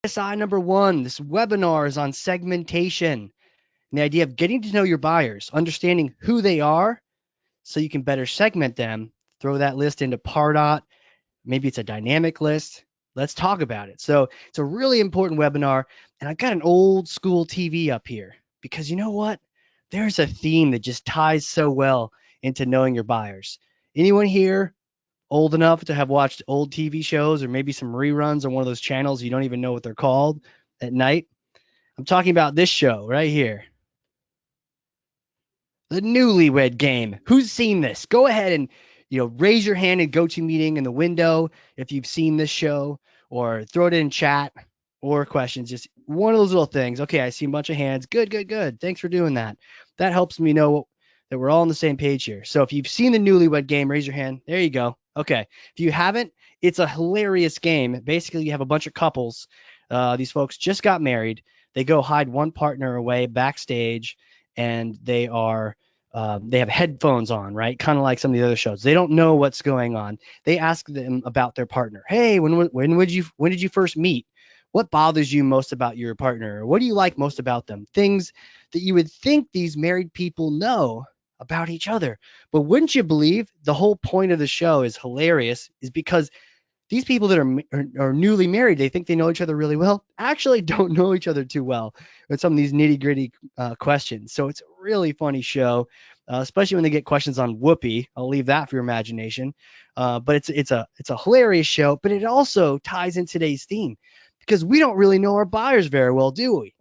CSI number one. This webinar is on segmentation and the idea of getting to know your buyers, understanding who they are so you can better segment them, throw that list into Pardot. Maybe it's a dynamic list. Let's talk about it. So it's a really important webinar. And I've got an old school TV up here because you know what? There's a theme that just ties so well into knowing your buyers. Anyone here old enough to have watched old TV shows or maybe some reruns on one of those channels you don't even know what they're called at night? I'm talking about this show right here, the Newlywed Game. Who's seen this? Go ahead and raise your hand in GoToMeeting in the window if you've seen this show, or throw it in chat or questions. Just one of those little things. Okay, I see a bunch of hands. Good, good, good. Thanks for doing that. That helps me know that we're all on the same page here. So if you've seen the Newlywed Game, raise your hand. There you go. Okay. If you haven't, it's a hilarious game. Basically, you have a bunch of couples. These folks just got married. They go hide one partner away backstage, and they have headphones on, right? Kind of like some of the other shows. They don't know what's going on. They ask them about their partner. Hey, when did you first meet? What bothers you most about your partner? What do you like most about them? Things that you would think these married people know about each other. But wouldn't you believe the whole point of the show is hilarious, is because these people that are newly married, they think they know each other really well, actually don't know each other too well with some of these nitty gritty questions. So it's a really funny show, especially when they get questions on whoopee. I'll leave that for your imagination. But it's a hilarious show, but it also ties in today's theme because we don't really know our buyers very well, do we?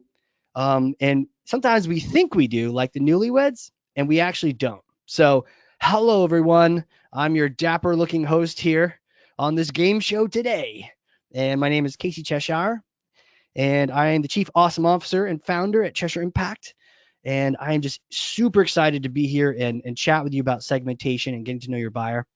And sometimes we think we do, like the newlyweds, and we actually don't. So, hello, everyone. I'm your dapper looking host here on this game show today. And my name is Casey Cheshire, and I am the Chief Awesome Officer and founder at Cheshire Impact. And I am just super excited to be here and chat with you about segmentation and getting to know your buyer.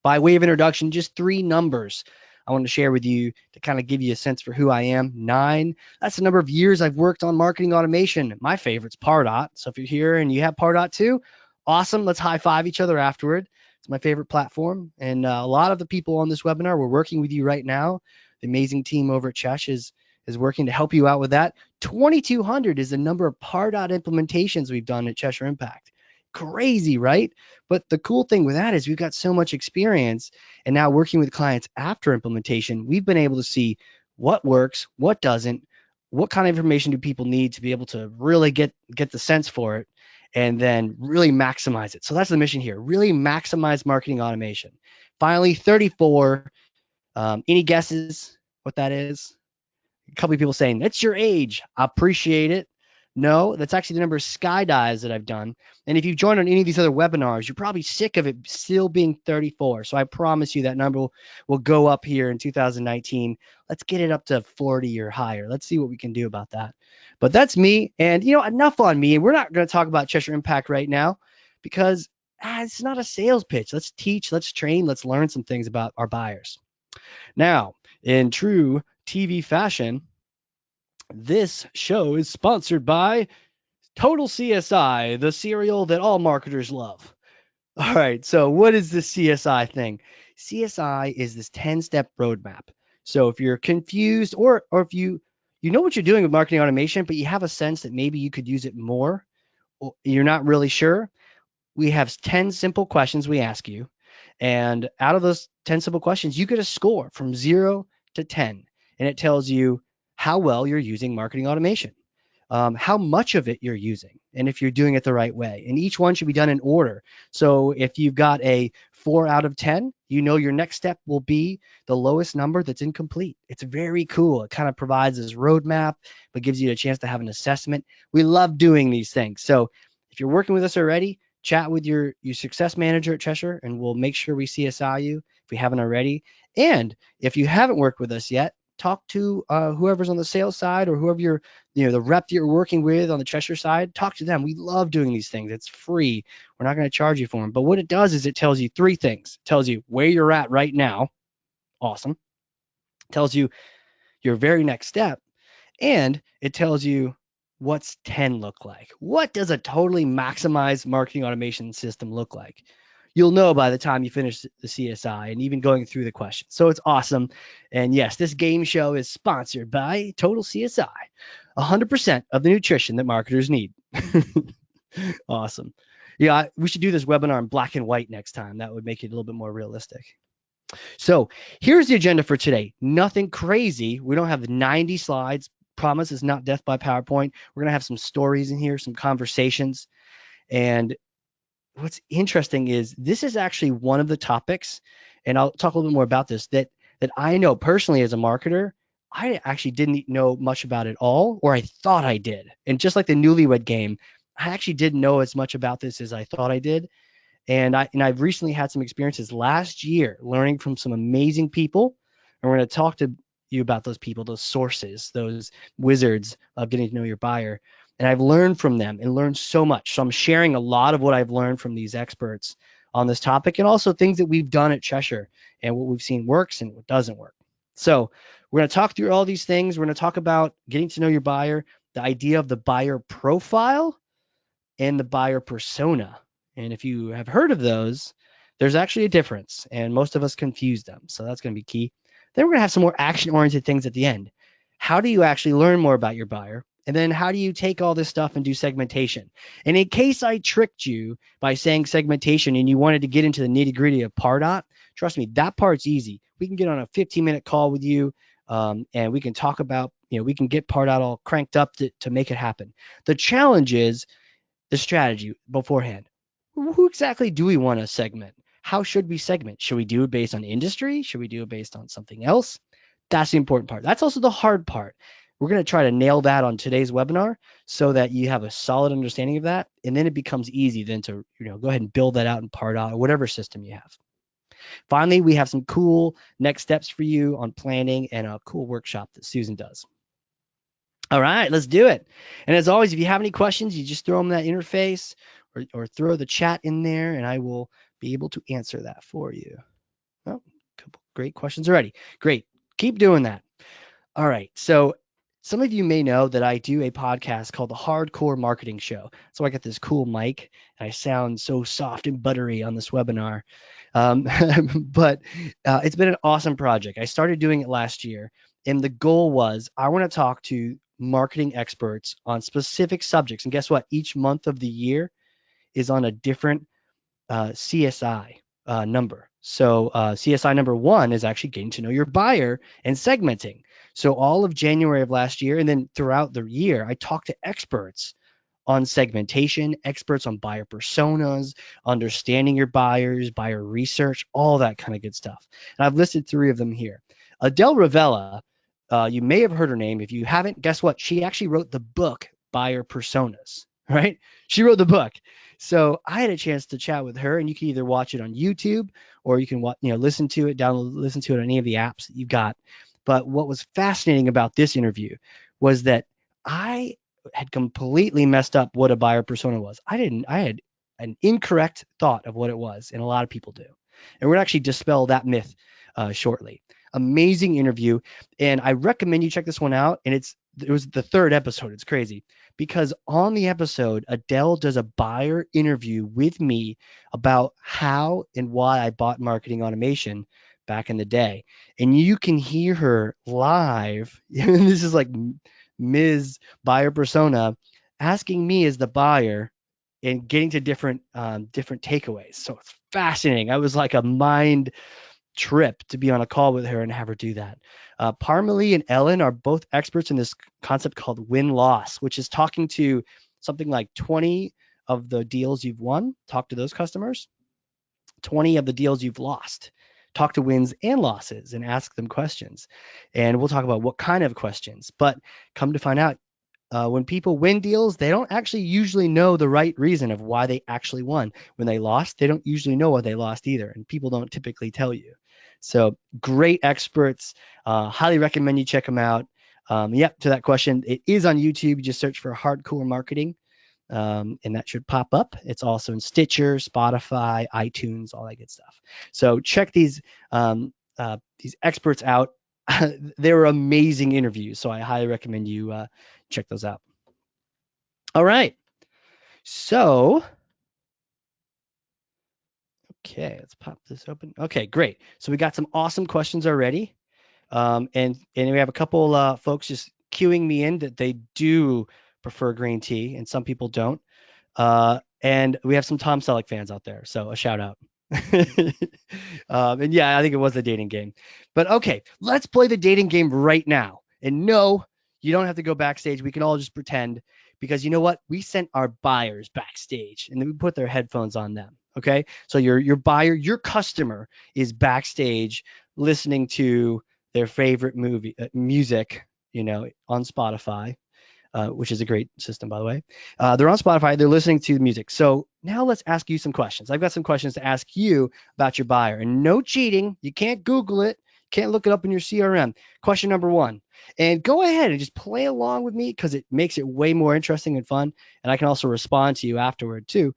By way of introduction, just three numbers I want to share with you to kind of give you a sense for who I am. 9, that's the number of years I've worked on marketing automation. My favorite's Pardot. So if you're here and you have Pardot too, awesome. Let's high five each other afterward. It's my favorite platform. And a lot of the people on this webinar, we're working with you right now. The amazing team over at Chesh is working to help you out with that. 2,200 is the number of Pardot implementations we've done at Cheshire Impact. Crazy, right? But the cool thing with that is we've got so much experience, and now working with clients after implementation, we've been able to see what works, what doesn't, what kind of information do people need to be able to really get the sense for it, and then really maximize it. So that's the mission here, really maximize marketing automation. Finally, 34. Any guesses what that is? A couple of people saying, that's your age. I appreciate it. No, that's actually the number of skydives that I've done. And if you've joined on any of these other webinars, you're probably sick of it still being 34. So I promise you that number will go up here in 2019. Let's get it up to 40 or higher. Let's see what we can do about that. But that's me. And, enough on me. We're not going to talk about Cheshire Impact right now because it's not a sales pitch. Let's teach, let's train, let's learn some things about our buyers. Now, in true TV fashion, this show is sponsored by Total CSI, the cereal that all marketers love. All right, so what is this CSI thing? CSI is this 10-step roadmap. So if you're confused or if you know what you're doing with marketing automation, but you have a sense that maybe you could use it more, or you're not really sure, we have 10 simple questions we ask you. And out of those 10 simple questions, you get a score from 0 to 10. And it tells you how well you're using marketing automation, how much of it you're using, and if you're doing it the right way. And each one should be done in order. So if you've got a 4 out of 10, you know your next step will be the lowest number that's incomplete. It's very cool. It kind of provides this roadmap, but gives you a chance to have an assessment. We love doing these things. So if you're working with us already, chat with your success manager at Cheshire, and we'll make sure we CSI you if we haven't already. And if you haven't worked with us yet, talk to whoever's on the sales side or whoever the rep that you're working with on the Cheshire side. Talk to them. We love doing these things. It's free. We're not going to charge you for them. But what it does is it tells you three things. It tells you where you're at right now. Awesome. It tells you your very next step. And it tells you what's 10 look like. What does a totally maximized marketing automation system look like? you'll know by the time you finish the CSI and even going through the questions. So it's awesome. And yes, this game show is sponsored by Total CSI, 100% of the nutrition that marketers need. Awesome. Yeah, we should do this webinar in black and white next time. That would make it a little bit more realistic. So here's the agenda for today. Nothing crazy. We don't have 90 slides. Promise it's not death by PowerPoint. We're going to have some stories in here, some conversations. And what's interesting is this is actually one of the topics, and I'll talk a little bit more about this, that I know personally as a marketer, I actually didn't know much about it all, or I thought I did. And just like the newlywed game, I actually didn't know as much about this as I thought I did. And I've recently had some experiences last year learning from some amazing people. And we're going to talk to you about those people, those sources, those wizards of getting to know your buyer. And I've learned from them and learned so much. So I'm sharing a lot of what I've learned from these experts on this topic, and also things that we've done at Cheshire and what we've seen works and what doesn't work. So we're going to talk through all these things. We're going to talk about getting to know your buyer, the idea of the buyer profile, and the buyer persona. And if you have heard of those, there's actually a difference, and most of us confuse them. So that's going to be key. Then we're going to have some more action-oriented things at the end. How do you actually learn more about your buyer? And then how do you take all this stuff and do segmentation? And in case I tricked you by saying segmentation and you wanted to get into the nitty-gritty of Pardot, trust me, that part's easy. We can get on a 15-minute call with you, and we can talk about, we can get Pardot all cranked up to make it happen. The challenge is the strategy beforehand. Who exactly do we want to segment? How should we segment? Should we do it based on industry? Should we do it based on something else? That's the important part. That's also the hard part. We're going to try to nail that on today's webinar so that you have a solid understanding of that. And then it becomes easy then to go ahead and build that out in Pardot or whatever system you have. Finally, we have some cool next steps for you on planning and a cool workshop that Susan does. All right, let's do it. And as always, if you have any questions, you just throw them in that interface or throw the chat in there, and I will be able to answer that for you. Oh, couple great questions already. Great. Keep doing that. All right. So some of you may know that I do a podcast called the Hardcore Marketing Show. So I got this cool mic, and I sound so soft and buttery on this webinar. But it's been an awesome project. I started doing it last year, and the goal was I want to talk to marketing experts on specific subjects. And guess what? Each month of the year is on a different CSI number. So CSI number 1 is actually getting to know your buyer and segmenting. So all of January of last year, and then throughout the year, I talked to experts on segmentation, experts on buyer personas, understanding your buyers, buyer research, all that kind of good stuff. And I've listed 3 of them here. Adele Ravella, you may have heard her name. If you haven't, guess what? She actually wrote the book Buyer Personas, right? She wrote the book. So I had a chance to chat with her, and you can either watch it on YouTube or you can listen to it, listen to it on any of the apps that you've got. But what was fascinating about this interview was that I had completely messed up what a buyer persona was. I had an incorrect thought of what it was, and a lot of people do. And we're going to actually dispel that myth shortly. Amazing interview, and I recommend you check this one out. And it was the 3rd episode. It's crazy because on the episode, Adele does a buyer interview with me about how and why I bought marketing automation back in the day. And you can hear her live. This is like Ms. Buyer Persona asking me as the buyer and getting to different takeaways. So it's fascinating. I was like a mind trip to be on a call with her and have her do that. Parmalee and Ellen are both experts in this concept called win-loss, which is talking to something like 20 of the deals you've won, talk to those customers, 20 of the deals you've lost, talk to wins and losses and ask them questions. And we'll talk about what kind of questions. But come to find out, when people win deals, they don't actually usually know the right reason of why they actually won. When they lost, they don't usually know why they lost either, and people don't typically tell you. So great experts. Highly recommend you check them out. To that question, it is on YouTube. You just search for Hardcore Marketing, and that should pop up. It's also in Stitcher, Spotify, iTunes, all that good stuff. So check these experts out. They were amazing interviews, so I highly recommend you check those out. All right. So Okay, let's pop this open. Okay, great. So we got some awesome questions already. And we have a couple folks just queuing me in that they do prefer green tea, and some people don't. And we have some Tom Selleck fans out there, so a shout out. And yeah, I think it was a dating game. But okay, let's play the dating game right now. And no, you don't have to go backstage. We can all just pretend because you know what? We sent our buyers backstage and then we put their headphones on them. Okay, so your buyer, your customer is backstage listening to their favorite movie music, on Spotify, which is a great system, by the way. They're on Spotify. They're listening to the music. So now let's ask you some questions. I've got some questions to ask you about your buyer, and no cheating. You can't Google it. Can't look it up in your CRM. Question number one, and go ahead and just play along with me because it makes it way more interesting and fun. And I can also respond to you afterward too.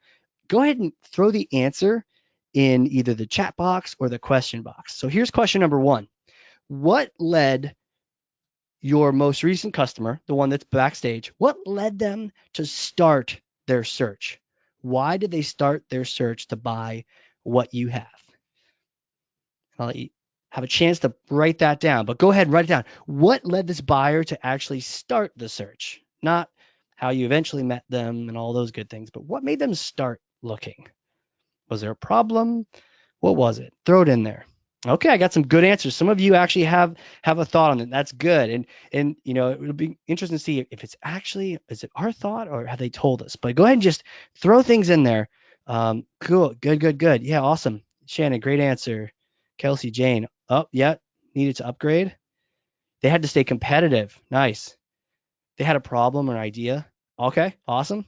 Go ahead and throw the answer in either the chat box or the question box. So here's question number one. What led your most recent customer, the one that's backstage, what led them to start their search? Why did they start their search to buy what you have? I'll let you have a chance to write that down, but go ahead and write it down. What led this buyer to actually start the search? Not how you eventually met them and all those good things, but what made them start looking? Was there a problem? What was it? Throw it in there. Okay, I got some good answers. Some of you actually have a thought on it. That's good. And it'll be interesting to see if it's actually, is it our thought or have they told us? But go ahead and just throw things in there. Cool. Good. Yeah, awesome. Shannon, great answer. Kelsey, Jane. Oh, yeah, needed to upgrade. They had to stay competitive. Nice. They had a problem or idea. Okay, awesome.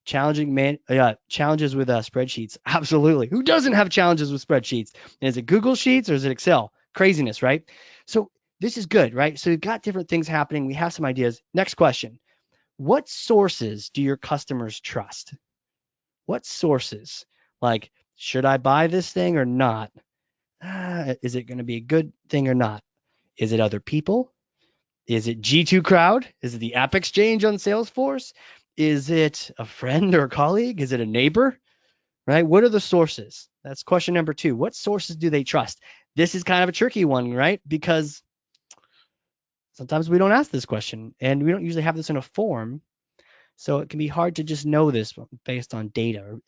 Challenges with spreadsheets. Absolutely. Who doesn't have challenges with spreadsheets? And is it Google Sheets or is it Excel? Craziness, right? So this is good, right? So we've got different things happening. We have some ideas. Next question. What sources do your customers trust? What sources? Like, should I buy this thing or not? Is it going to be a good thing or not? Is it other people? Is it G2 Crowd? Is it the App Exchange on Salesforce? Is it a friend or a colleague? Is it a neighbor? Right? What are the sources? That's question number two. What sources do they trust? This is kind of a tricky one, right? Because sometimes we don't ask this question and we don't usually have this in a form. So it can be hard to just know this based on data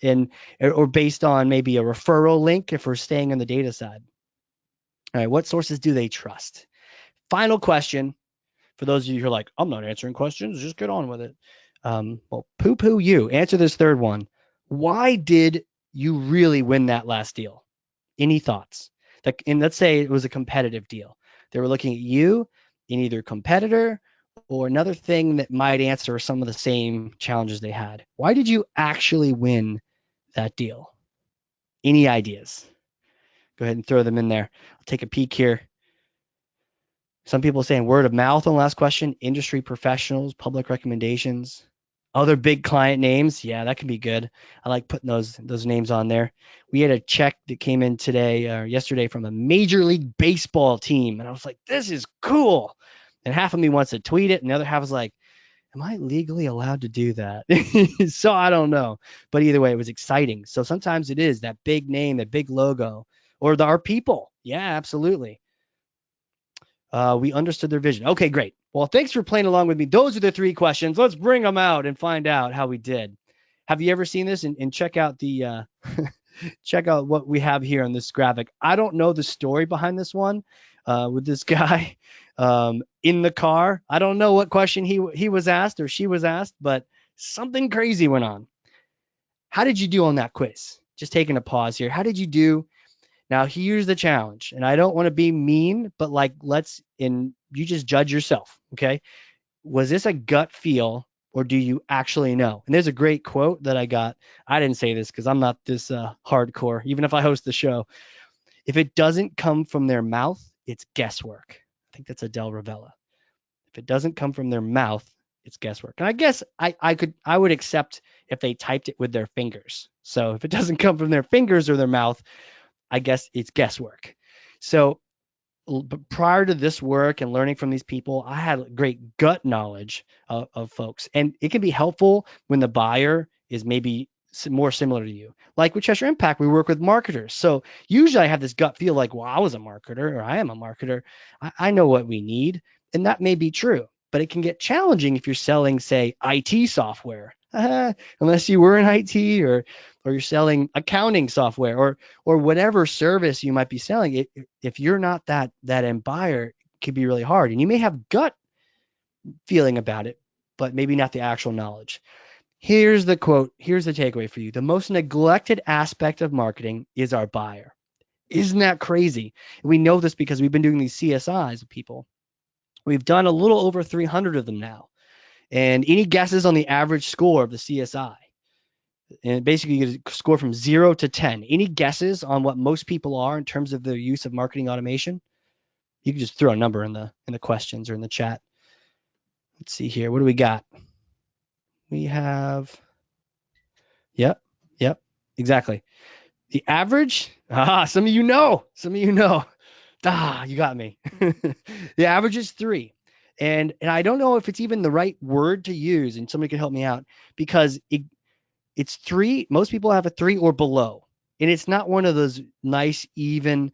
or based on maybe a referral link if we're staying on the data side. All right, what sources do they trust? Final question. For those of you who are like, I'm not answering questions, just get on with it. Well, poo you. Answer this third one. Why did you really win that last deal? Any thoughts? And let's say it was a competitive deal. They were looking at you in either competitor or another thing that might answer some of the same challenges they had. Why did you actually win that deal? Any ideas? Go ahead and throw them in there. I'll take a peek here. Some people saying word of mouth on the last question, industry professionals, public recommendations, other big client names. Yeah, that can be good. I like putting those names on there. We had a check that came in today or yesterday from a Major League Baseball team, and I was like, this is cool. And half of me wants to tweet it, and the other half is like, am I legally allowed to do that? So I don't know. But either way, it was exciting. So sometimes it is that big name, that big logo, or our people. Yeah, absolutely. We understood their vision. Okay, great. Well, thanks for playing along with me. Those are the three questions. Let's bring them out and find out how we did. Have you ever seen this? And check out the check out what we have here on this graphic. I don't know the story behind this one with this guy in the car. I don't know what question he was asked or she was asked, but something crazy went on. How did you do on that quiz? Just taking a pause here. How did you do? Now here's the challenge, and I don't want to be mean, but like you just judge yourself, okay? Was this a gut feel or do you actually know? And there's a great quote that I got. I didn't say this because I'm not this hardcore, even if I host the show. If it doesn't come from their mouth, it's guesswork. I think that's Adele Ravella. If it doesn't come from their mouth, it's guesswork. And I guess I would accept if they typed it with their fingers. So if it doesn't come from their fingers or their mouth, I guess it's guesswork. So prior to this work and learning from these people, I had great gut knowledge of folks. And it can be helpful when the buyer is maybe more similar to you. Like with Cheshire Impact, we work with marketers. So usually I have this gut feel like, well, I was a marketer or I am a marketer. I know what we need. And that may be true, but it can get challenging if you're selling, say, IT software. Unless you were in IT, or you're selling accounting software, or whatever service you might be selling. If you're not that end buyer, it can be really hard. And you may have gut feeling about it, but maybe not the actual knowledge. Here's the quote. Here's the takeaway for you. The most neglected aspect of marketing is our buyer. Isn't that crazy? We know this because we've been doing these CSIs with people. We've done a little over 300 of them now. And any guesses on the average score of the CSI? And basically, you get a score from 0 to 10. Any guesses on what most people are in terms of their use of marketing automation? You can just throw a number in the questions or in the chat. Let's see here. What do we got? We have, yep, yep, exactly. The average, some of you know, you got me. The average is 3. And I don't know if it's even the right word to use, and somebody can help me out, because it's 3. Most people have a 3 or below. And it's not one of those nice, even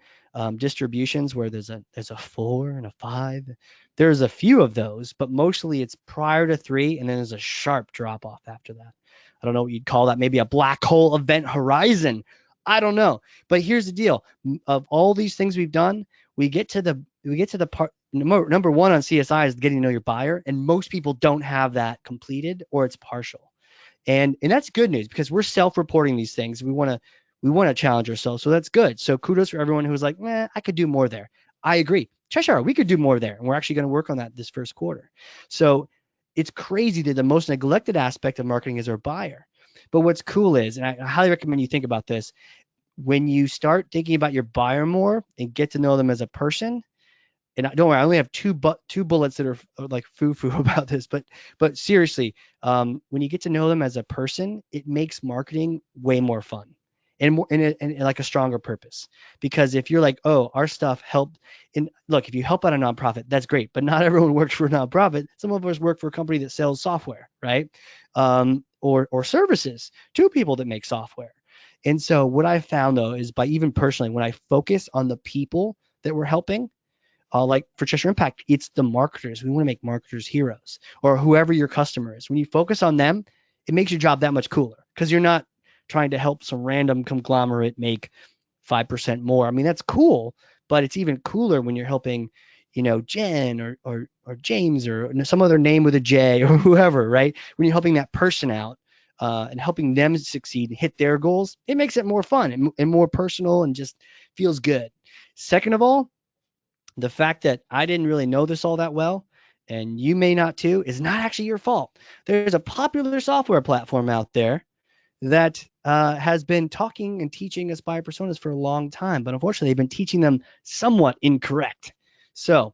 distributions where there's a 4 and a 5. There's a few of those, but mostly it's prior to 3, and then there's a sharp drop off after that. I don't know what you'd call that. Maybe a black hole event horizon. I don't know. But here's the deal. Of all these things we've done, we get to the part. Number one on CSI is getting to know your buyer, and most people don't have that completed, or it's partial. And that's good news, because we're self-reporting these things. We want to challenge ourselves. So that's good. So kudos for everyone who's like, I could do more there. I agree. Cheshire, we could do more there. And we're actually going to work on that this first quarter. So it's crazy that the most neglected aspect of marketing is our buyer. But what's cool is, and I highly recommend you think about this, when you start thinking about your buyer more and get to know them as a person. And don't worry, I only have two bullets that are like foo-foo about this, but seriously, when you get to know them as a person, it makes marketing way more fun, and more, and like a stronger purpose. Because if you're like, oh, our stuff helped, and look, if you help out a nonprofit, that's great, but not everyone works for a nonprofit. Some of us work for a company that sells software, right? Or services to people that make software. And so what I found though is, by even personally, when I focus on the people that we're helping, like for Cheshire Impact, it's the marketers. We want to make marketers heroes, or whoever your customer is. When you focus on them, it makes your job that much cooler, because you're not trying to help some random conglomerate make 5% more. I mean, that's cool, but it's even cooler when you're helping, Jen or James or some other name with a J or whoever, right? When you're helping that person out, and helping them succeed and hit their goals, it makes it more fun and more personal, and just feels good. Second of all, the fact that I didn't really know this all that well, and you may not too, is not actually your fault. There's a popular software platform out there that has been talking and teaching us buyer personas for a long time, but unfortunately, they've been teaching them somewhat incorrect. So,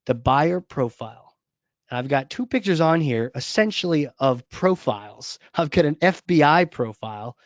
the buyer profile. I've got 2 pictures on here, essentially of profiles. I've got an FBI profile,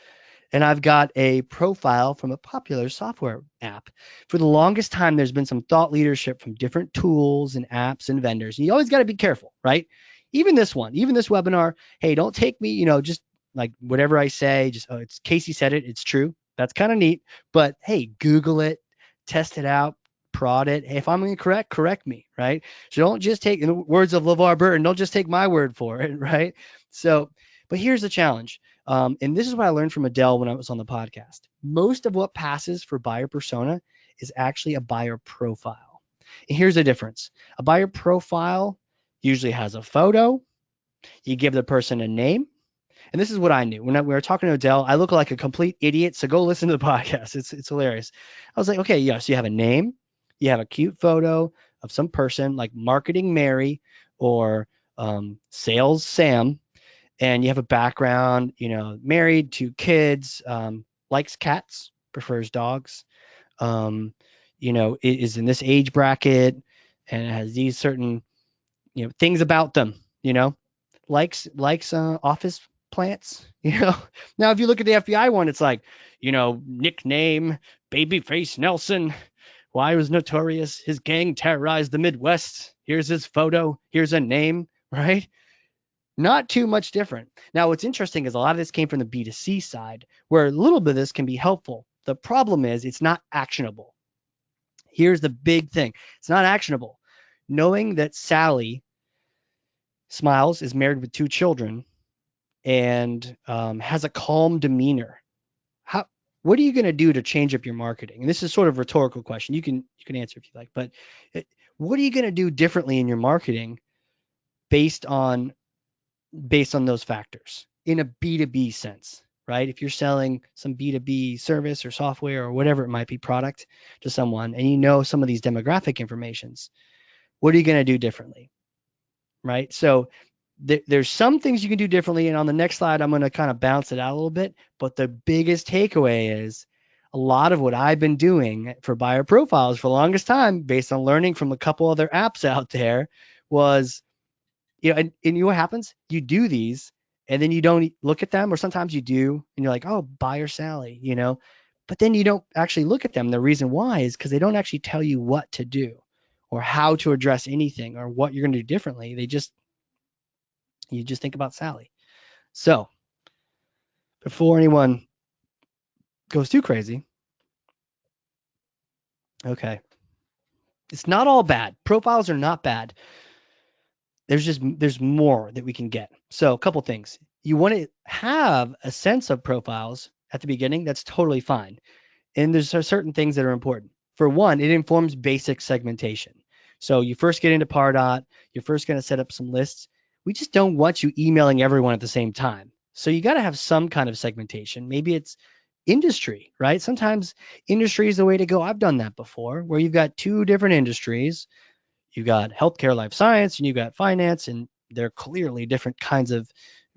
and I've got a profile from a popular software app. For the longest time, there's been some thought leadership from different tools and apps and vendors. And you always got to be careful, right? Even this webinar, hey, don't take me, just like whatever I say, just, oh, it's Casey said it, it's true. That's kind of neat. But hey, Google it, test it out, prod it. Hey, if I'm incorrect, correct me, right? So don't just take, in the words of LeVar Burton, don't just take my word for it, right? So, but here's the challenge. And this is what I learned from Adele when I was on the podcast. Most of what passes for buyer persona is actually a buyer profile. And here's the difference. A buyer profile usually has a photo. You give the person a name. And this is what I knew. When we were talking to Adele, I look like a complete idiot. So go listen to the podcast. It's hilarious. I was like, okay, yeah. So you have a name. You have a cute photo of some person like Marketing Mary or Sales Sam, and you have a background, married, 2 kids, likes cats, prefers dogs, is in this age bracket, and it has these certain, things about them, likes office plants, Now, if you look at the FBI one, it's like, nickname, Babyface Nelson. Why was notorious? His gang terrorized the Midwest. Here's his photo. Here's a name, right? Not too much different. Now, what's interesting is a lot of this came from the B2C side, where a little bit of this can be helpful. The problem is it's not actionable. Here's the big thing. It's not actionable. Knowing that Sally Smiles is married with two children and has a calm demeanor. How? What are you going to do to change up your marketing? And this is sort of a rhetorical question. You can answer if you like, but it, what are you going to do differently in your marketing based on those factors in a B2B sense, right? If you're selling some B2B service or software or whatever it might be, product to someone, and you know some of these demographic informations, what are you going to do differently, right? So there's some things you can do differently. And on the next slide, I'm going to kind of bounce it out a little bit. But the biggest takeaway is a lot of what I've been doing for buyer profiles for the longest time, based on learning from a couple other apps out there, was, and you know what happens? You do these and then you don't look at them, or sometimes you do and you're like, oh, buyer Sally, but then you don't actually look at them. The reason why is because they don't actually tell you what to do or how to address anything or what you're going to do differently. You just think about Sally. So before anyone goes too crazy, okay, it's not all bad. Profiles are not bad. There's more that we can get. So a couple things. You want to have a sense of profiles at the beginning. That's totally fine. And there's certain things that are important. For one, it informs basic segmentation. So you first get into Pardot, you're first going to set up some lists. We just don't want you emailing everyone at the same time. So you got to have some kind of segmentation. Maybe it's industry, right? Sometimes industry is the way to go. I've done that before, where you've got two different industries. You've got healthcare, life science, and you've got finance, and they're clearly different kinds of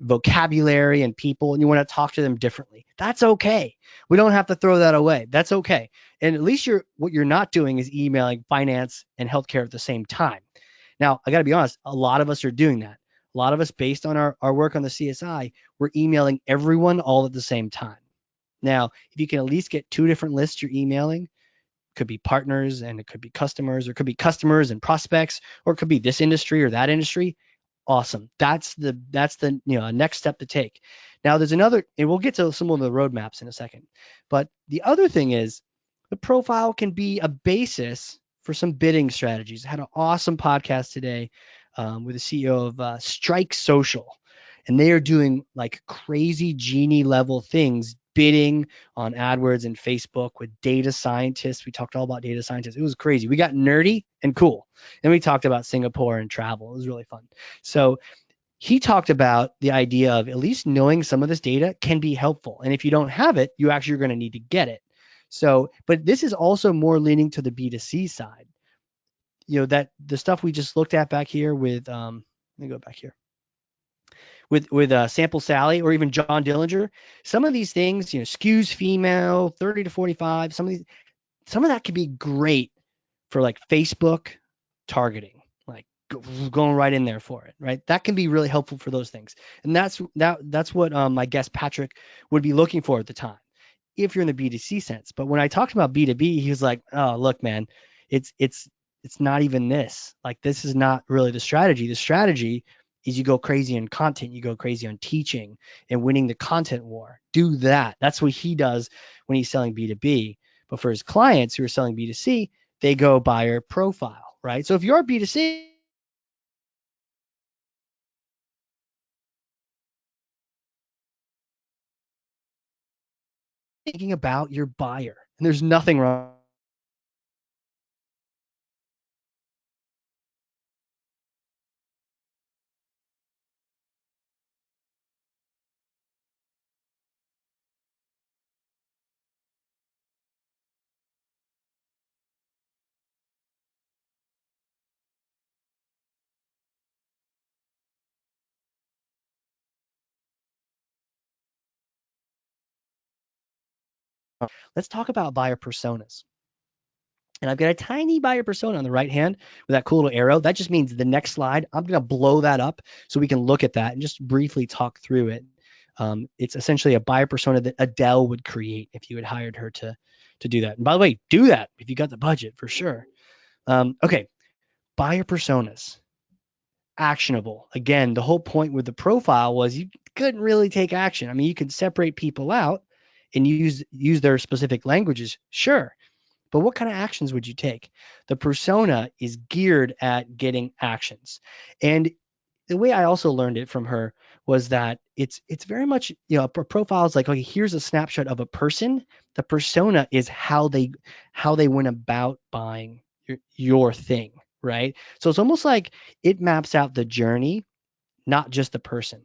vocabulary and people, and you want to talk to them differently. That's okay. We don't have to throw that away. That's okay. And at least what you're not doing is emailing finance and healthcare at the same time. Now, I got to be honest, a lot of us are doing that. A lot of us, based on our work on the CSI, we're emailing everyone all at the same time. Now, if you can at least get two different lists you're emailing, could be partners and it could be customers, or it could be customers and prospects, or it could be this industry or that industry. Awesome. That's the next step to take. Now there's another, and we'll get to some of the roadmaps in a second. But the other thing is the profile can be a basis for some bidding strategies. I had an awesome podcast today with the CEO of Strike Social, and they are doing like crazy genie level things, bidding on AdWords and Facebook with data scientists. We talked all about data scientists. It was crazy. We got nerdy and cool. And we talked about Singapore and travel. It was really fun. So he talked about the idea of at least knowing some of this data can be helpful. And if you don't have it, you actually are going to need to get it. So, but this is also more leaning to the B2C side. That the stuff we just looked at back here with, let me go back here with Sample Sally or even John Dillinger. Some of these things, skews female, 30 to 45. Some of that could be great for like Facebook targeting, like going right in there for it, right? That can be really helpful for those things, and that's what my guest Patrick would be looking for at the time, if you're in the B2C sense. But when I talked about B2B, he was like, "Oh, look, man, it's not even this. Like, this is not really the strategy. The strategy is you go crazy on content, you go crazy on teaching and winning the content war. Do that. That's what he does when he's selling B2B. But for his clients who are selling B2C, they go buyer profile, right? So if you're B2C, thinking about your buyer, and there's nothing wrong. Let's talk about buyer personas. And I've got a tiny buyer persona on the right hand with that cool little arrow. That just means the next slide, I'm going to blow that up so we can look at that and just briefly talk through it. It's essentially a buyer persona that Adele would create if you had hired her to do that. And by the way, do that if you got the budget for sure. Okay, buyer personas. actionable. Again, the whole point with the profile was you couldn't really take action. I mean, you could separate people out and use their specific languages, sure. But what kind of actions would you take? The persona is geared at getting actions. And the way I also learned it from her was that it's very much, a profile is like, okay, here's a snapshot of a person. The persona is how they went about buying your thing, right? So it's almost like it maps out the journey, not just the person.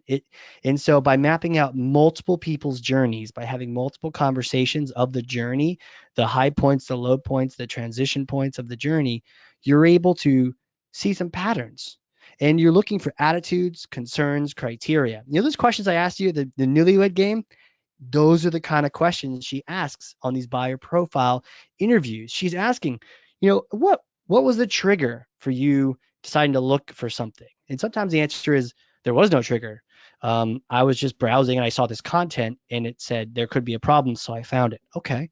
And so by mapping out multiple people's journeys, by having multiple conversations of the journey, the high points, the low points, the transition points of the journey, you're able to see some patterns. And you're looking for attitudes, concerns, criteria. Those questions I asked you, the newlywed game, those are the kind of questions she asks on these buyer profile interviews. She's asking, what was the trigger for you deciding to look for something? And sometimes the answer is there was no trigger. I was just browsing and I saw this content and it said there could be a problem, so I found it. Okay.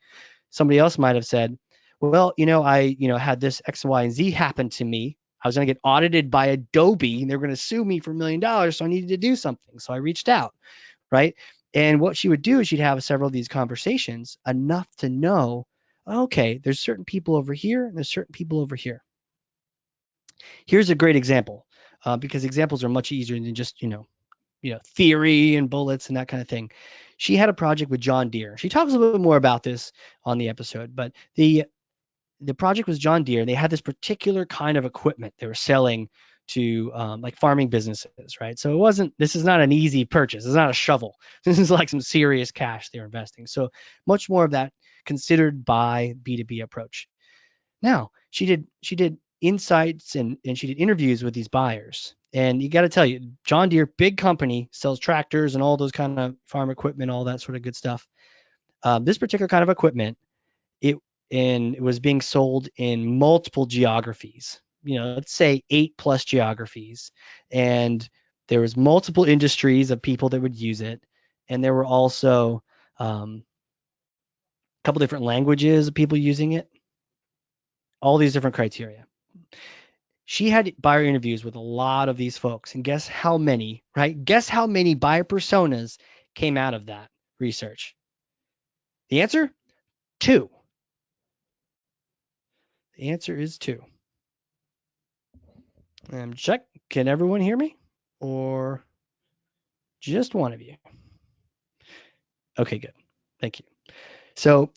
Somebody else might have said, well, I had this X, Y, and Z happen to me. I was going to get audited by Adobe and they were going to sue me for $1 million, so I needed to do something. So I reached out, right? And what she would do is she'd have several of these conversations, enough to know, okay, there's certain people over here and there's certain people over here. Here's a great example, because examples are much easier than just, theory and bullets and that kind of thing. She had a project with John Deere. She talks a little bit more about this on the episode, but the project was John Deere. They had this particular kind of equipment they were selling to like farming businesses, right? So this is not an easy purchase. It's not a shovel. This is like some serious cash they're investing. So much more of that considered by B2B approach. Now, she did insights and she did interviews with these buyers. And you got to tell you, John Deere, big company, sells tractors and all those kind of farm equipment, all that sort of good stuff. This particular kind of equipment, it it was being sold in multiple geographies. Let's say 8+ geographies, and there was multiple industries of people that would use it, and there were also a couple different languages of people using it. All these different criteria. She had buyer interviews with a lot of these folks, and guess how many, right? Guess how many buyer personas came out of that research? The answer? 2. The answer is 2. Check. Can everyone hear me? Or just one of you? Okay, good. Thank you. So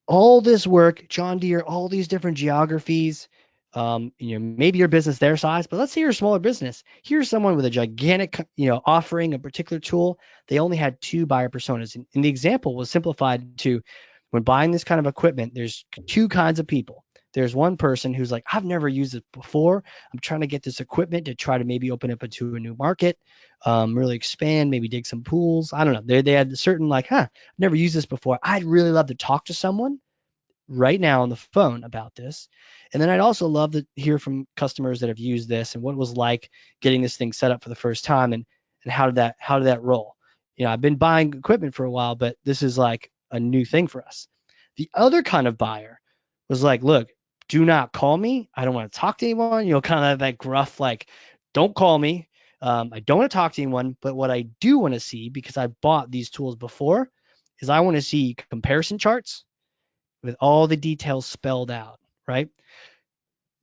all this work, John Deere, all these different geographies, maybe your business their size, but let's say you're a smaller business. Here's someone with a gigantic, offering a particular tool. They only had 2 buyer personas. And the example was simplified to, when buying this kind of equipment, there's 2 kinds of people. There's one person who's like, I've never used it before. I'm trying to get this equipment to try to maybe open up into a new market, really expand, maybe dig some pools. I don't know. They had a certain like, I've never used this before. I'd really love to talk to someone right now on the phone about this. And then I'd also love to hear from customers that have used this and what it was like getting this thing set up for the first time, and how did that roll. I've been buying equipment for a while, but this is like a new thing for us. The other kind of buyer was like, look, do not call me. I don't want to talk to anyone. Kind of that gruff, like, don't call me. I don't want to talk to anyone. But what I do want to see, because I bought these tools before, is I want to see comparison charts with all the details spelled out, right?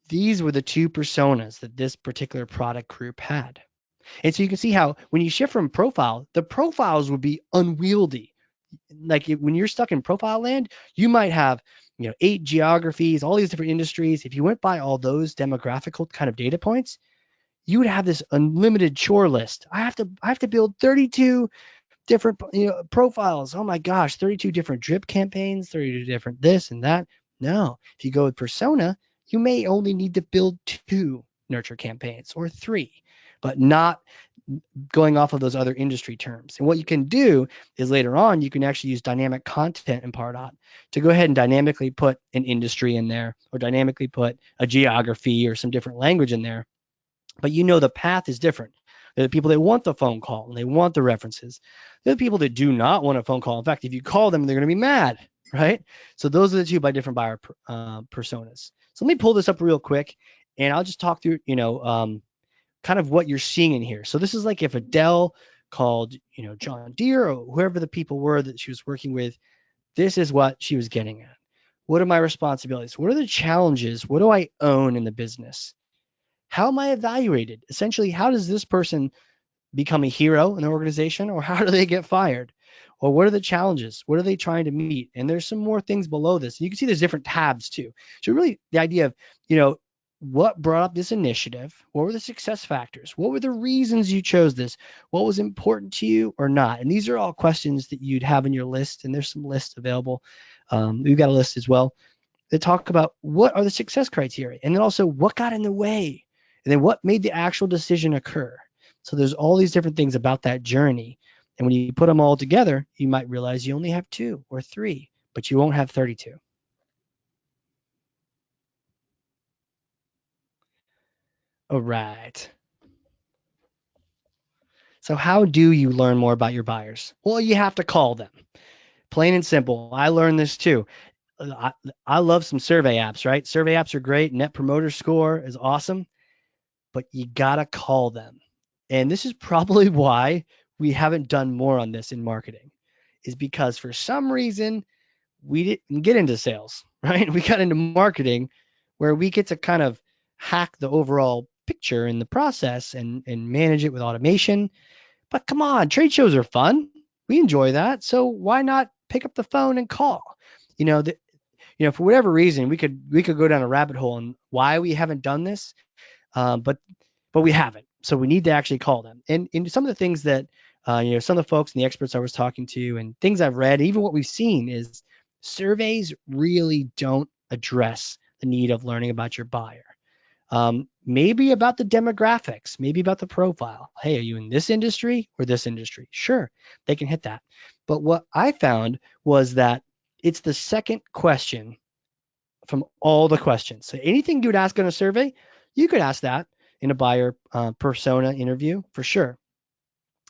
These were the 2 personas that this particular product group had. And so you can see how when you shift from profile, the profiles would be unwieldy. Like when you're stuck in profile land, you might have 8 geographies, all these different industries. If you went by all those demographical kind of data points, you would have this unlimited chore list. I have to build 32 different profiles. Oh my gosh, 32 different drip campaigns, 32 different this and that. No, if you go with persona, you may only need to build 2 nurture campaigns or 3, but not going off of those other industry terms. And what you can do is later on, you can actually use dynamic content in Pardot to go ahead and dynamically put an industry in there, or dynamically put a geography or some different language in there. But the path is different. There are the people that want the phone call and they want the references. There are the people that do not want a phone call. In fact, if you call them, they're going to be mad, right? So those are the 2 by different buyer personas. So let me pull this up real quick, and I'll just talk through, kind of what you're seeing in here. So this is like if Adele called, John Deere or whoever the people were that she was working with, this is what she was getting at. What are my responsibilities? What are the challenges? What do I own in the business? How am I evaluated? Essentially, how does this person become a hero in the organization, or how do they get fired? Or what are the challenges? What are they trying to meet? And there's some more things below this. You can see there's different tabs too. So really the idea of, what brought up this initiative? What were the success factors? What were the reasons you chose this? What was important to you or not? And these are all questions that you'd have in your list, and there's some lists available. We've got a list as well that talk about what are the success criteria, and then also what got in the way, and then what made the actual decision occur. So there's all these different things about that journey. And when you put them all together, you might realize you only have 2 or 3, but you won't have 32. All right. So how do you learn more about your buyers? Well, you have to call them. Plain and simple. I learned this too. I, I love some survey apps, right? Survey apps are great. Net Promoter Score is awesome, but you gotta call them. And this is probably why we haven't done more on this in marketing, is because for some reason we didn't get into sales, right? We got into marketing where we get to kind of hack the overall picture in the process and manage it with automation. But come on, trade shows are fun. We enjoy that. So why not pick up the phone and call? You know, the, for whatever reason, we could go down a rabbit hole and why we haven't done this. But we haven't. So we need to actually call them. And some of the things that some of the folks and the experts I was talking to and things I've read, even what we've seen is surveys really don't address the need of learning about your buyer. Maybe about the demographics, maybe about the profile. Hey, are you in this industry or this industry? Sure, they can hit that. But what I found was that it's the second question from all the questions. So anything you would ask on a survey, you could ask that in a buyer persona interview for sure.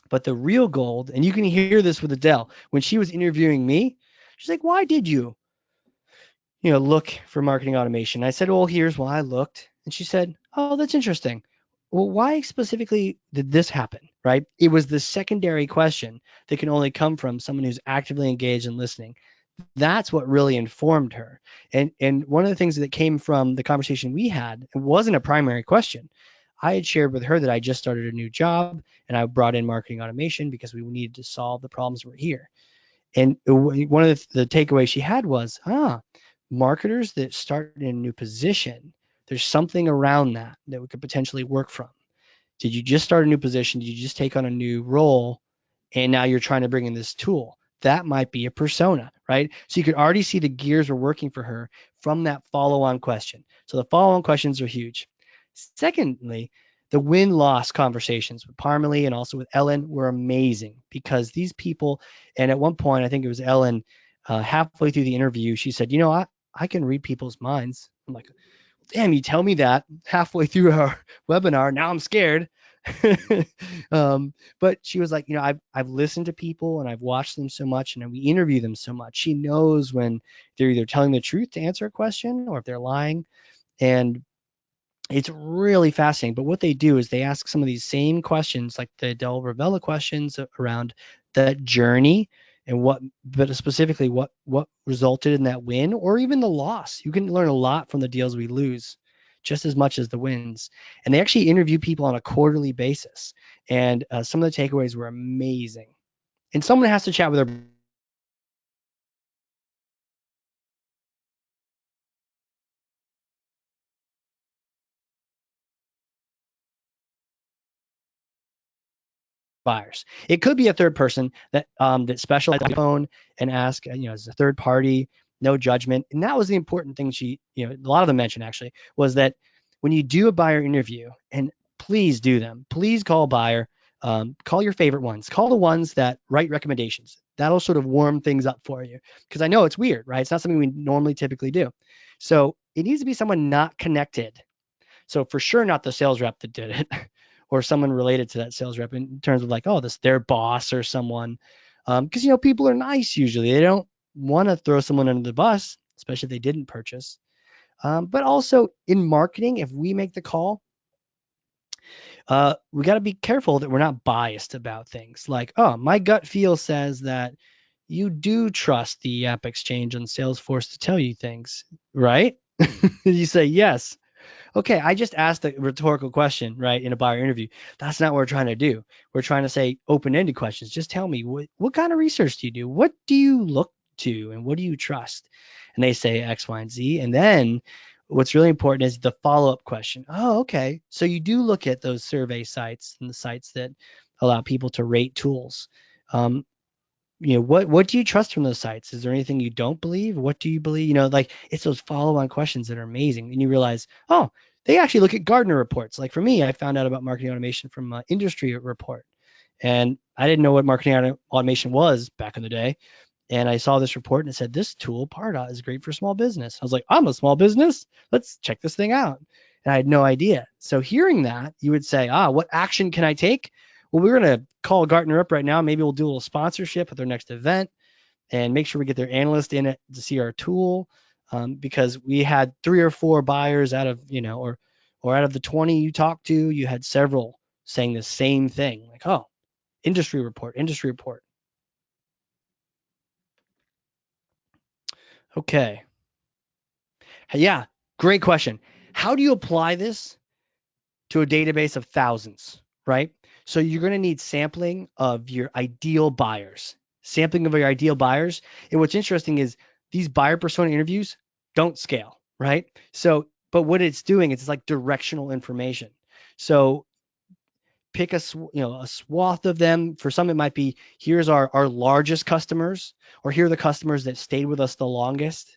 But the real gold, and you can hear this with Adele, when she was interviewing me, she's like, why did you, look for marketing automation? I said, well, here's why I looked. And she said, oh, that's interesting. Well, why specifically did this happen, right? It was the secondary question that can only come from someone who's actively engaged and listening. That's what really informed her. And one of the things that came from the conversation we had, it wasn't a primary question. I had shared with her that I just started a new job and I brought in marketing automation because we needed to solve the problems that were here. And one of the takeaways she had was, marketers that start in a new position, there's something around that we could potentially work from. Did you just start a new position? Did you just take on a new role? And now you're trying to bring in this tool. That might be a persona, right? So you could already see the gears were working for her from that follow-on question. So the follow-on questions are huge. Secondly, the win-loss conversations with Parmalee and also with Ellen were amazing because these people, and at one point, I think it was Ellen, halfway through the interview, she said, I can read people's minds. I'm like, damn, you tell me that halfway through our webinar. Now I'm scared. But she was like, I've listened to people and I've watched them so much and we interview them so much. She knows when they're either telling the truth to answer a question or if they're lying. And it's really fascinating. But what they do is they ask some of these same questions, like the Del Ravella questions around that journey and but specifically what resulted in that win or even the loss. You can learn a lot from the deals we lose, just as much as the wins. And they actually interview people on a quarterly basis. And some of the takeaways were amazing. And someone has to chat with their buyers. It could be a third person that specializes on the phone and ask, as a third party, no judgment. And that was the important thing a lot of them mentioned actually, was that when you do a buyer interview, and please do them, please call a buyer, call your favorite ones, call the ones that write recommendations. That'll sort of warm things up for you. Because I know it's weird, right? It's not something we normally typically do. So it needs to be someone not connected, so for sure not the sales rep that did it or someone related to that sales rep in terms of like, oh, this their boss or someone. Because people are nice usually. They don't want to throw someone under the bus, especially if they didn't purchase. But also in marketing, if we make the call, we got to be careful that we're not biased about things. Like, oh, my gut feel says that you do trust the app exchange on Salesforce to tell you things, right? You say yes. Okay, I just asked a rhetorical question, right, in a buyer interview. That's not what we're trying to do. We're trying to say open-ended questions. Just tell me what kind of research do you do? What do you look to and what do you trust? And they say X, Y, and Z. And then what's really important is the follow-up question. Oh, okay. So you do look at those survey sites and the sites that allow people to rate tools. Um, what do you trust from those sites? Is there anything you don't believe? What do you believe? Like it's those follow-on questions that are amazing. And you realize, oh, they actually look at Gartner reports. Like for me, I found out about marketing automation from an industry report. And I didn't know what marketing automation was back in the day. And I saw this report and it said, this tool, Pardot, is great for small business. I was like, I'm a small business. Let's check this thing out. And I had no idea. So hearing that, you would say, what action can I take? Well, we're going to call Gartner up right now. Maybe we'll do a little sponsorship at their next event and make sure we get their analyst in it to see our tool, because we had 3 or 4 buyers out of, or out of the 20 you talked to, you had several saying the same thing. Like, oh, industry report, industry report. Okay. Yeah, great question. How do you apply this to a database of thousands, right? So you're going to need sampling of your ideal buyers, sampling of your ideal buyers. And what's interesting is these buyer persona interviews don't scale, right? So, but what it's doing is it's like directional information. So pick a swath of them. For some, it might be here's our largest customers, or here are the customers that stayed with us the longest,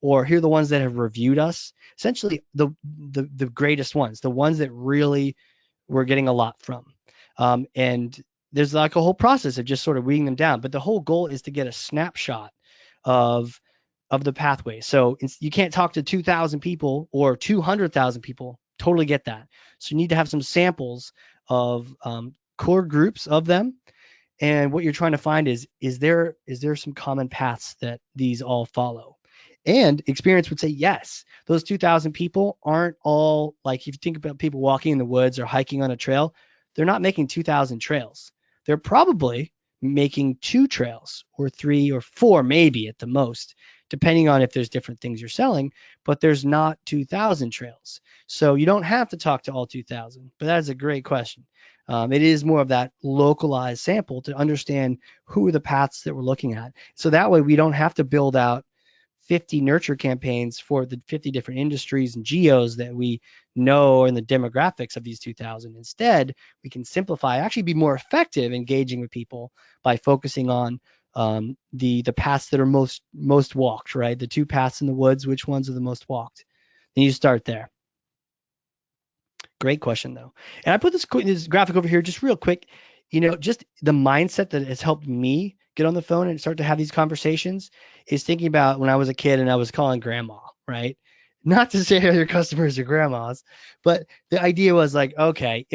or here are the ones that have reviewed us. Essentially, the greatest ones, the ones that really we're getting a lot from. And there's like a whole process of just sort of weeding them down. But the whole goal is to get a snapshot of the pathway. So you can't talk to 2,000 people or 200,000 people. Totally get that. So you need to have some samples of core groups of them. And what you're trying to find is there some common paths that these all follow? And experience would say yes. Those 2,000 people aren't all like, if you think about people walking in the woods or hiking on a trail, they're not making 2,000 trails. They're probably making 2 trails or 3 or 4 maybe at the most, depending on if there's different things you're selling, but there's not 2,000 trails. So you don't have to talk to all 2,000, but that is a great question. It is more of that localized sample to understand who are the paths that we're looking at. So that way we don't have to build out 50 nurture campaigns for the 50 different industries and geos that we know and the demographics of these 2000. Instead, we can simplify, actually be more effective engaging with people by focusing on the paths that are most walked, right? The 2 paths in the woods, which ones are the most walked? And you start there. Great question, though. And I put this graphic over here just real quick. Just the mindset that has helped me get on the phone and start to have these conversations is thinking about when I was a kid and I was calling grandma, right? Not to say your customers are grandmas, but the idea was like, okay,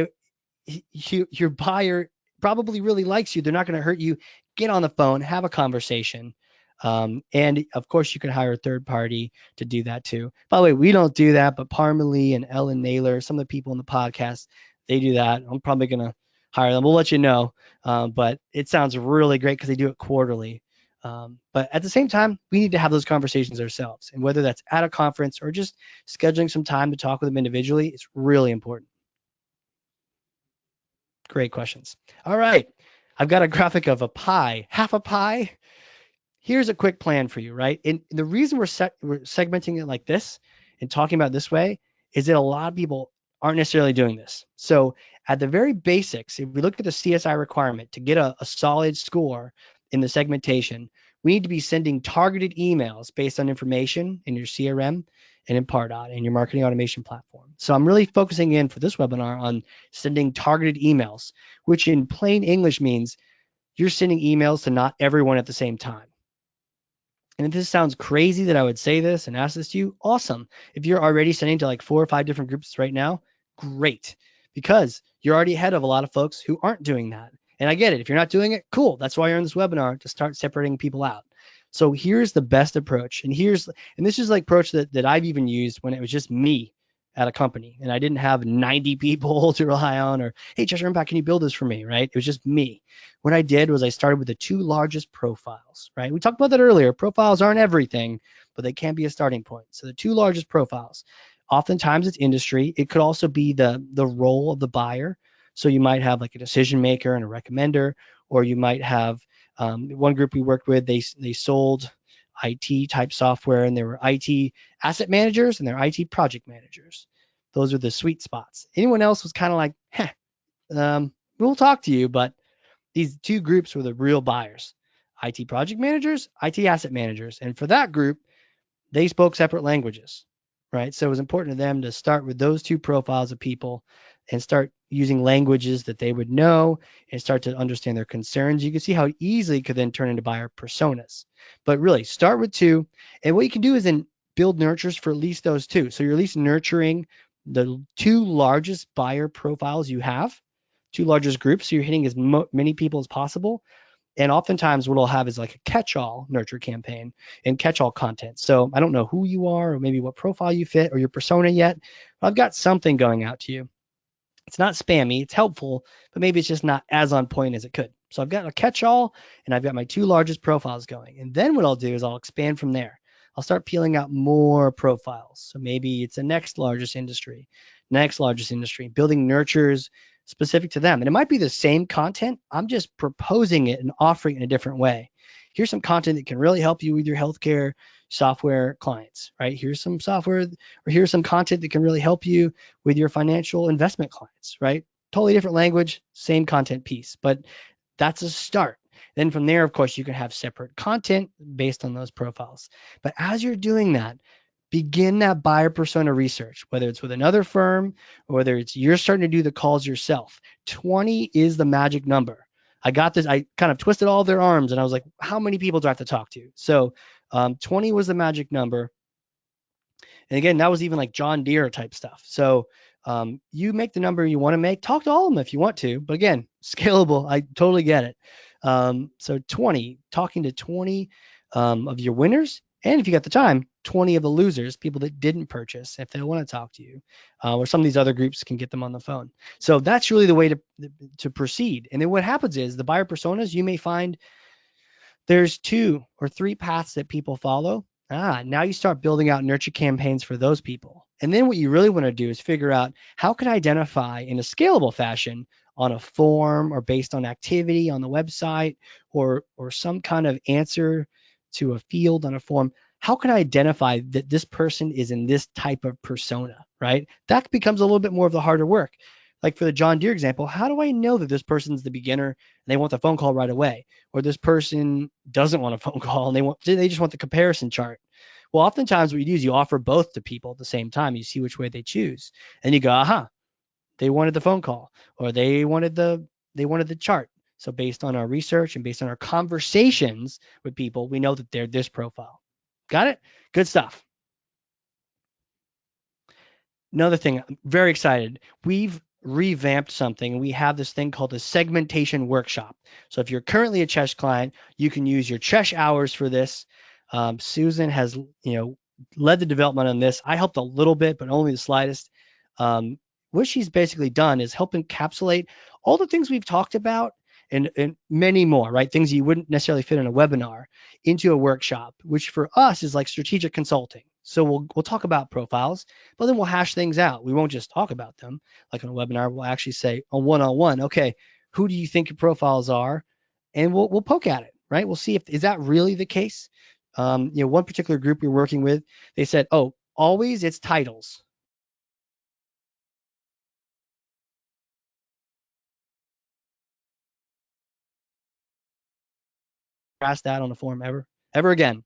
your buyer probably really likes you. They're not going to hurt you. Get on the phone, have a conversation. And of course, you can hire a third party to do that too. By the way, we don't do that, but Parmalee and Ellen Naylor, some of the people in the podcast, they do that. I'm probably going to hire them. We'll let you know. But it sounds really great because they do it quarterly. But at the same time, we need to have those conversations ourselves. And whether that's at a conference or just scheduling some time to talk with them individually, it's really important. Great questions. All right. I've got a graphic of a pie, half a pie. Here's a quick plan for you, right? And the reason we're segmenting it like this and talking about it this way is that a lot of people aren't necessarily doing this. So at the very basics, if we look at the CSI requirement to get a solid score in the segmentation, we need to be sending targeted emails based on information in your CRM and in Pardot and your marketing automation platform. So I'm really focusing in for this webinar on sending targeted emails, which in plain English means you're sending emails to not everyone at the same time. And if this sounds crazy that I would say this and ask this to you, awesome. If you're already sending to like 4 or 5 different groups right now, great, because you're already ahead of a lot of folks who aren't doing that. And I get it. If you're not doing it, cool. That's why you're in this webinar, to start separating people out. So here's the best approach. And this is like approach that I've even used when it was just me at a company, and I didn't have 90 people to rely on, or hey, Cheshire Impact, can you build this for me, right? It was just me. What I did was I started with the two largest profiles, right? We talked about that earlier. Profiles aren't everything, but they can be a starting point. So the two largest profiles. Oftentimes it's industry. It could also be the role of the buyer. So you might have like a decision maker and a recommender, or you might have one group we worked with. They sold IT type software, and there were IT asset managers and there are IT project managers. Those are the sweet spots. Anyone else was kind of like, we'll talk to you, but these two groups were the real buyers: IT project managers, IT asset managers. And for that group, they spoke separate languages, right? So it was important to them to start with those two profiles of people and start using languages that they would know and start to understand their concerns. You can see how easily it could then turn into buyer personas. But really, start with two. And what you can do is then build nurtures for at least those two. So you're at least nurturing the two largest buyer profiles you have, two largest groups. So you're hitting as many people as possible. And oftentimes what I'll have is like a catch-all nurture campaign and catch-all content. So I don't know who you are or maybe what profile you fit or your persona yet, but I've got something going out to you. It's not spammy, it's helpful, but maybe it's just not as on point as it could. So I've got a catch-all and I've got my two largest profiles going. And then what I'll do is I'll expand from there. I'll start peeling out more profiles. So maybe it's the next largest industry, building nurtures specific to them. And it might be the same content. I'm just proposing it and offering it in a different way. Here's some content that can really help you with your healthcare software clients, right? Here's some software, or here's some content that can really help you with your financial investment clients, right? Totally different language, same content piece, but that's a start. Then from there, of course, you can have separate content based on those profiles. But as you're doing that, begin that buyer persona research, whether it's with another firm or whether it's you're starting to do the calls yourself. 20 is the magic number. I got this. I kind of twisted all their arms and I was like, how many people do I have to talk to? So 20 was the magic number. And again, that was even like John Deere type stuff. So you make the number you want to make. Talk to all of them if you want to. But again, scalable. I totally get it. So 20, talking to 20 of your winners. And if you got the time, 20 of the losers, people that didn't purchase, if they want to talk to you, or some of these other groups can get them on the phone. So that's really the way to proceed. And then what happens is the buyer personas, you may find there's two or three paths that people follow. Now you start building out nurture campaigns for those people. And then what you really want to do is figure out how can I identify in a scalable fashion on a form or based on activity on the website or some kind of answer to a field on a form. How can I identify that this person is in this type of persona, right? That becomes a little bit more of the harder work. Like for the John Deere example, how do I know that this person's the beginner and they want the phone call right away? Or this person doesn't want a phone call and they just want the comparison chart. Well, oftentimes what you do is you offer both to people at the same time. You see which way they choose, and you go, aha, they wanted the phone call, or they wanted the chart. So based on our research and based on our conversations with people, we know that they're this profile. Got it? Good stuff. Another thing, I'm very excited. We've revamped something. We have this thing called the Segmentation Workshop. So if you're currently a Chesh client, you can use your Chesh hours for this. Susan has, led the development on this. I helped a little bit, but only the slightest. What she's basically done is help encapsulate all the things we've talked about and many more, right? Things you wouldn't necessarily fit in a webinar into a workshop, which for us is like strategic consulting. So we'll talk about profiles, but then we'll hash things out. We won't just talk about them like on a webinar. We'll actually say a one-on-one, okay, who do you think your profiles are? And we'll poke at it, right? We'll see if is that really the case. One particular group we're working with, they said, oh, always it's titles. Ask that on a forum ever again.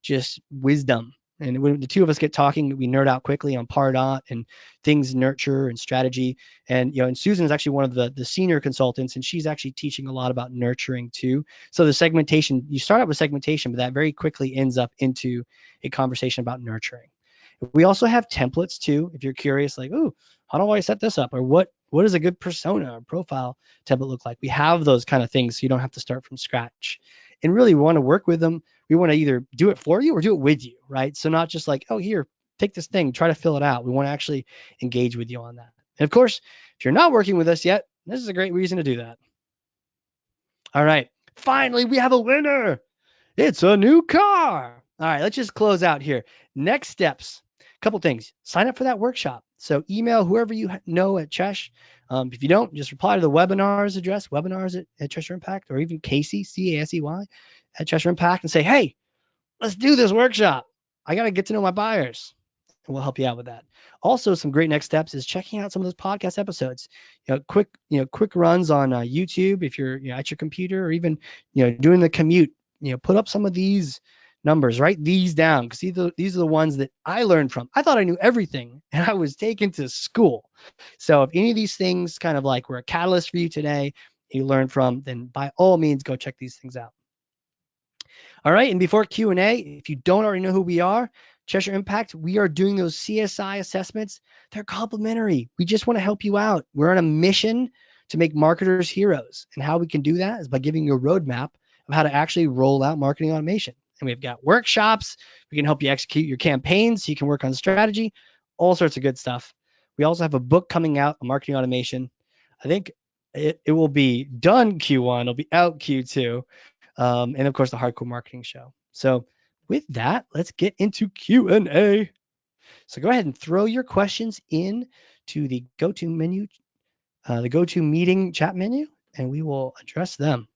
Just wisdom, And when the two of us get talking, we nerd out quickly on Pardot and things nurture and strategy. And and Susan is actually one of the senior consultants, and she's actually teaching a lot about nurturing too. So the segmentation, you start out with segmentation, but that very quickly ends up into a conversation about nurturing. We also have templates too. If you're curious, like, oh, how do I set this up, or what does a good persona or profile template look like? We have those kind of things, so you don't have to start from scratch. And really, we want to work with them. We want to either do it for you or do it with you, right? So not just like, oh, here, take this thing, try to fill it out. We want to actually engage with you on that. And of course, if you're not working with us yet, this is a great reason to do that. All right. Finally, we have a winner. It's a new car. All right, let's just close out here. Next steps, a couple things. Sign up for that workshop. So email whoever you know at Chesh. If you don't, just reply to the webinars address, webinars at Cheshire Impact, or even Casey, Casey, at Cheshire Impact, and say, hey, let's do this workshop. I got to get to know my buyers, and we'll help you out with that. Also, some great next steps is checking out some of those podcast episodes. Quick runs on YouTube if you're at your computer, or even doing the commute. Put up some of these numbers, write these down, because these are the ones that I learned from. I thought I knew everything, and I was taken to school. So if any of these things kind of like were a catalyst for you today, you learned from, then by all means go check these things out. All right, and before Q&A, if you don't already know who we are, Cheshire Impact, we are doing those CSI assessments. They're complimentary. We just want to help you out. We're on a mission to make marketers heroes. And how we can do that is by giving you a roadmap of how to actually roll out marketing automation. And we've got workshops. We can help you execute your campaigns so you can work on strategy, all sorts of good stuff. We also have a book coming out on marketing automation. I think it will be done Q1. It'll be out Q2. And of course, the Hardcore Marketing Show. So with that, let's get into Q&A. So go ahead and throw your questions in to the go-to menu, the go-to meeting chat menu, and we will address them.